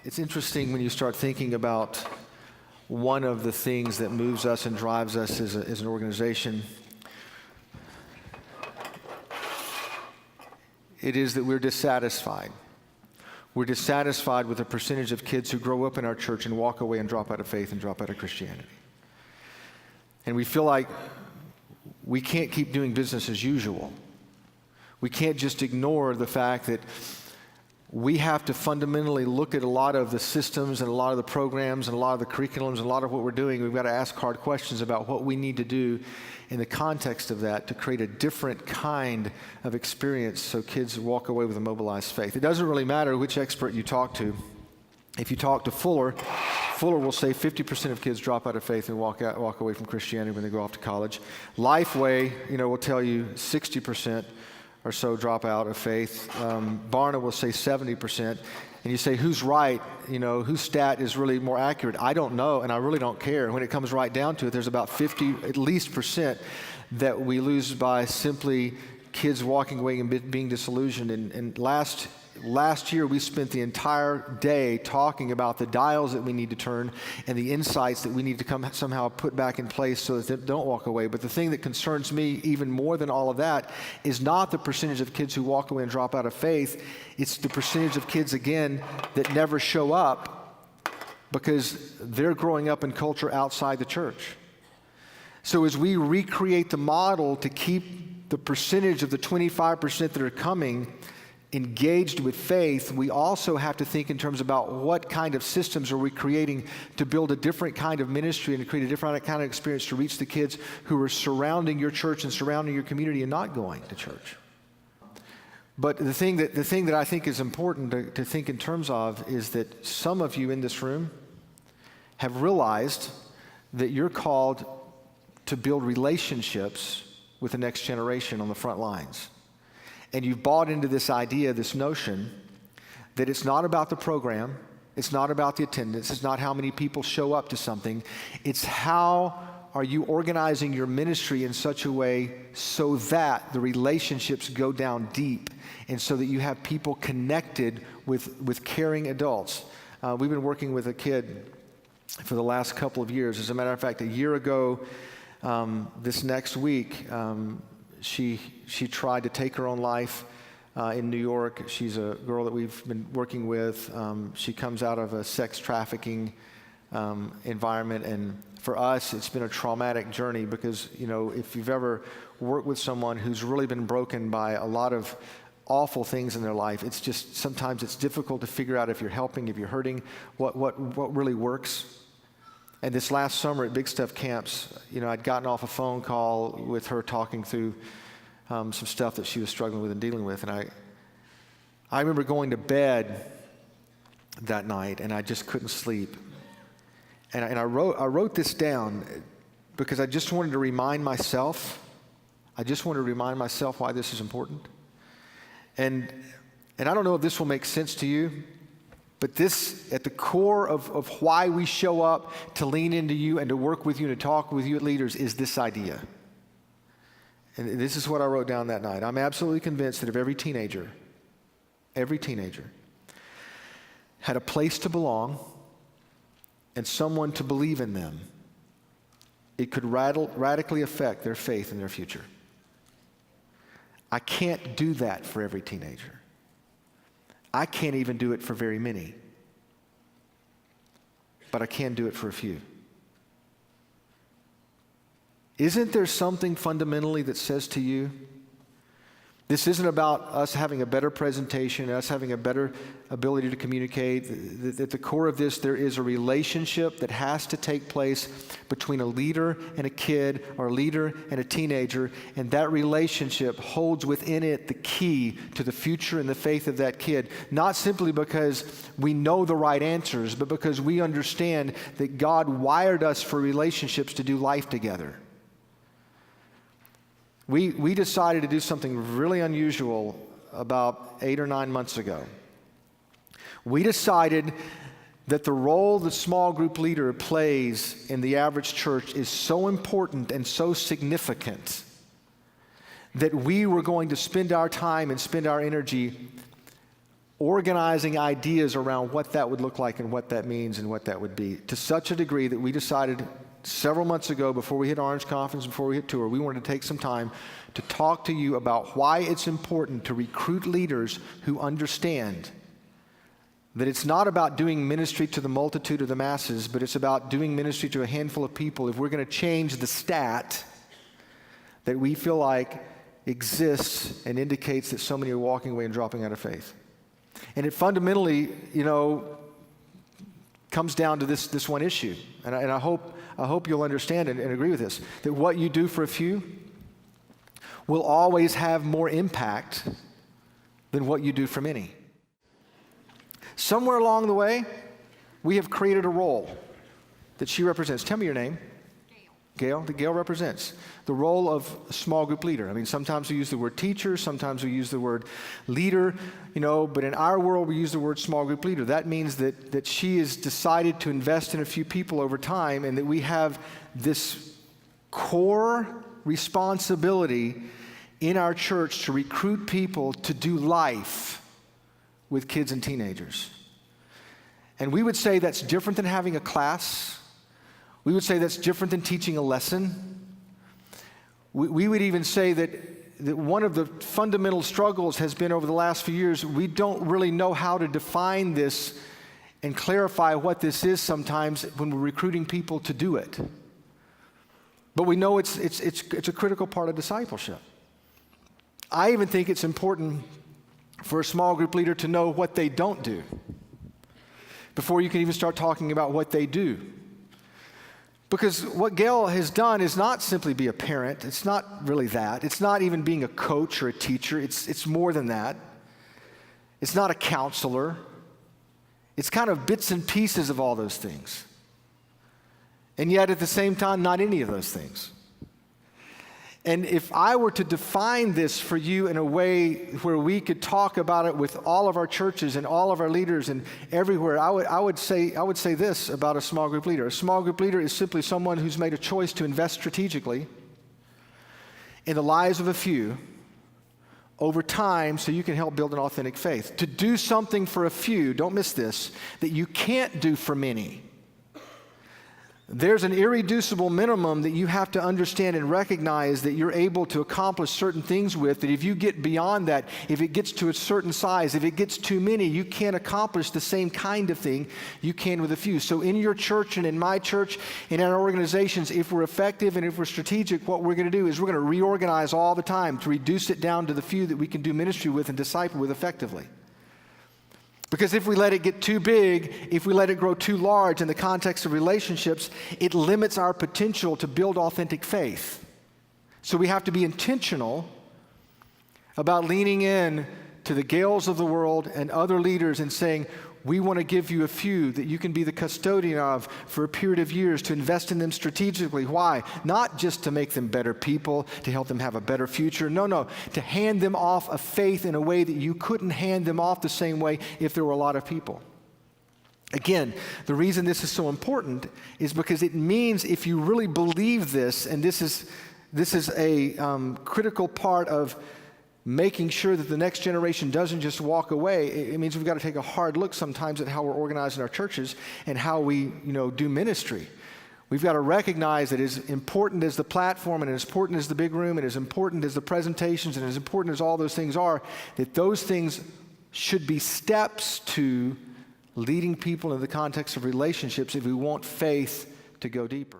It's interesting when you start thinking about one of the things that moves us and drives us as an organization. It is that we're dissatisfied. We're dissatisfied with the percentage of kids who grow up in our church and walk away and drop out of faith and drop out of Christianity. And we feel like we can't keep doing business as usual. We can't just ignore the fact that we have to fundamentally look at a lot of the systems and a lot of the programs and a lot of the curriculums and a lot of what we're doing. We've got to ask hard questions about what we need to do in the context of that to create a different kind of experience so kids walk away with a mobilized faith. It doesn't really matter which expert you talk to. If you talk to Fuller will say 50% of kids drop out of faith and walk away from Christianity when they go off to college. Lifeway, will tell you 60% or so drop out of faith. Barna will say 70%. And you say, who's right? Whose stat is really more accurate? I don't know, and I really don't care. When it comes right down to it, there's about 50, at least percent, that we lose by simply kids walking away and being disillusioned. And last year, we spent the entire day talking about the dials that we need to turn and the insights that we need to somehow put back in place so that they don't walk away. But the thing that concerns me even more than all of that is not the percentage of kids who walk away and drop out of faith. It's the percentage of kids, again, that never show up because they're growing up in culture outside the church. So as we recreate the model to keep the percentage of the 25% that are coming engaged with faith, we also have to think in terms about what kind of systems are we creating to build a different kind of ministry and to create a different kind of experience to reach the kids who are surrounding your church and surrounding your community and not going to church. But the thing that I think is important to think in terms of is that some of you in this room have realized that you're called to build relationships with the next generation on the front lines. And you've bought into this idea, this notion, that it's not about the program, it's not about the attendance, it's not how many people show up to something, it's how are you organizing your ministry in such a way so that the relationships go down deep and so that you have people connected with caring adults. We've been working with a kid for the last couple of years. As a matter of fact, a year ago, this next week, she tried to take her own life in New York. She's a girl that we've been working with. She comes out of a sex trafficking environment, and for us, it's been a traumatic journey because, if you've ever worked with someone who's really been broken by a lot of awful things in their life, it's just sometimes it's difficult to figure out if you're helping, if you're hurting, what really works. And this last summer at Big Stuff Camps, I'd gotten off a phone call with her talking through some stuff that she was struggling with and dealing with. And I remember going to bed that night, and I just couldn't sleep. And I wrote this down because I just wanted to remind myself. I just wanted to remind myself why this is important. And I don't know if this will make sense to you, but this, at the core of why we show up to lean into you and to work with you and to talk with you at Leaders is this idea. And this is what I wrote down that night. I'm absolutely convinced that if every teenager had a place to belong and someone to believe in them, it could radically affect their faith and their future. I can't do that for every teenager. I can't even do it for very many, but I can do it for a few. Isn't there something fundamentally that says to you, this isn't about us having a better presentation, us having a better ability to communicate. At the core of this, there is a relationship that has to take place between a leader and a kid, or a leader and a teenager, and that relationship holds within it the key to the future and the faith of that kid, not simply because we know the right answers, but because we understand that God wired us for relationships to do life together. We decided to do something really unusual about 8 or 9 months ago. We decided that the role the small group leader plays in the average church is so important and so significant that we were going to spend our time and spend our energy organizing ideas around what that would look like and what that means and what that would be, to such a degree that we decided several months ago, before we hit Orange Conference, before we hit tour, we wanted to take some time to talk to you about why it's important to recruit leaders who understand that it's not about doing ministry to the multitude of the masses, but it's about doing ministry to a handful of people if we're going to change the stat that we feel like exists and indicates that so many are walking away and dropping out of faith. And it fundamentally, comes down to this one issue. And I hope you'll understand and agree with this, that what you do for a few will always have more impact than what you do for many. Somewhere along the way, we have created a role that she represents. Tell me your name. Gail. That Gail represents the role of a small group leader. I mean, sometimes we use the word teacher, sometimes we use the word leader, but in our world we use the word small group leader. That means that she has decided to invest in a few people over time, and that we have this core responsibility in our church to recruit people to do life with kids and teenagers. And we would say that's different than having a class. We would say that's different than teaching a lesson. We would even say that one of the fundamental struggles has been over the last few years, we don't really know how to define this and clarify what this is sometimes when we're recruiting people to do it. But we know it's a critical part of discipleship. I even think it's important for a small group leader to know what they don't do before you can even start talking about what they do. Because what Gail has done is not simply be a parent. It's not really that. It's not even being a coach or a teacher. It's more than that. It's not a counselor. It's kind of bits and pieces of all those things. And yet at the same time, not any of those things. And if I were to define this for you in a way where we could talk about it with all of our churches and all of our leaders and everywhere, I would say this about a small group leader. A small group leader is simply someone who's made a choice to invest strategically in the lives of a few over time so you can help build an authentic faith. To do something for a few, don't miss this, that you can't do for many. There's an irreducible minimum that you have to understand and recognize that you're able to accomplish certain things with, that if you get beyond that, if it gets to a certain size, if it gets too many, you can't accomplish the same kind of thing you can with a few. So in your church and in my church and in our organizations, if we're effective and if we're strategic, what we're going to do is we're going to reorganize all the time to reduce it down to the few that we can do ministry with and disciple with effectively. Because if we let it get too big, if we let it grow too large in the context of relationships, it limits our potential to build authentic faith. So we have to be intentional about leaning in to the Gails of the world and other leaders and saying, we want to give you a few that you can be the custodian of for a period of years, to invest in them strategically. Why? Not just to make them better people, to help them have a better future. No, to hand them off a faith in a way that you couldn't hand them off the same way if there were a lot of people. Again, the reason this is so important is because it means if you really believe this, and this is a critical part of making sure that the next generation doesn't just walk away, it means we've got to take a hard look sometimes at how we're organizing our churches and how we, do ministry. We've got to recognize that as important as the platform and as important as the big room and as important as the presentations and as important as all those things are, that those things should be steps to leading people in the context of relationships if we want faith to go deeper.